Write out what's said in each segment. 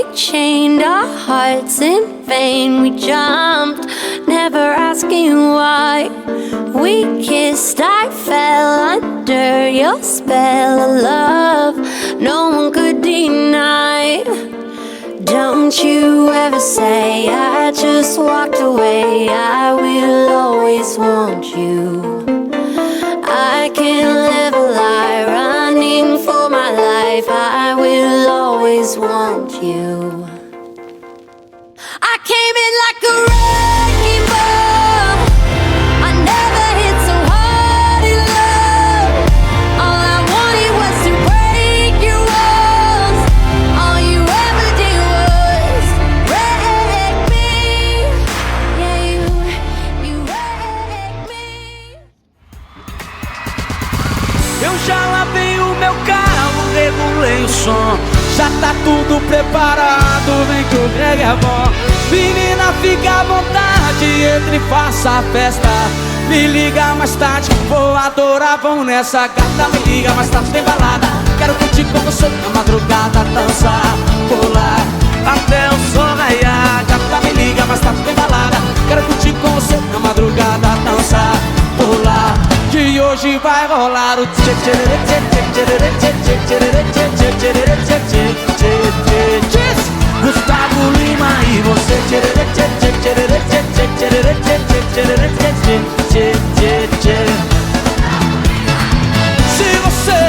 we chained our hearts in vain. We jumped, never asking why. We kissed, I fell under your spell of love no one could deny. Don't you ever say I just walked away. I will always want you. I can't live a lie, running for my life. I will always want you. I came in like a wrecking ball. I never hit so hard in love. All I wanted was to break your walls. All you ever did was wreck me. Yeah, you wrecked me. Eu já lavei o meu carro, regulei o som. Já tá tudo preparado, vem que o Greg é bom. Menina, fica à vontade, entre e faça a festa. Me liga mais tarde, vou adorar, vamos nessa gata. Me liga mais tarde, tem balada. Quero curtir com você na madrugada, dançar, pular até o sol raiar. Gata, me liga mais tarde, tem balada. Quero curtir com você na madrugada, dançar, pular. Que hoje vai rolar o tchê tchê tchê tchê tchê tchê tchê tchê tchê tchê tchê. Gustavo Lima e você tchê tchê tchê tchê tchê tchê tchê tchê tchê tchê. Se você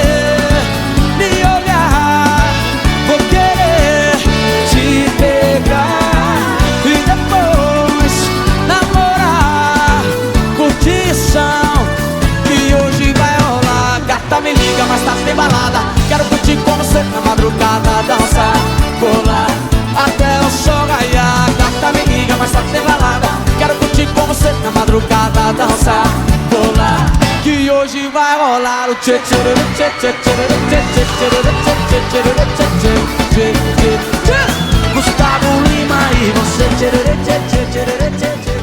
me olhar, vou querer te pegar e depois namorar, curtição. Me liga, mais tarde tem balada. Quero curtir com você na madrugada, dançar, pular até o sol raiar. Gata, me liga, mais tarde tem balada. Quero curtir com você na madrugada, dançar, pular. Que hoje vai rolar o tchê tchê tchê tchê tchê tchê tchê tchê tchê tchê. Gustavo Lima e você tchê tchê tchê tchê tchê tchê.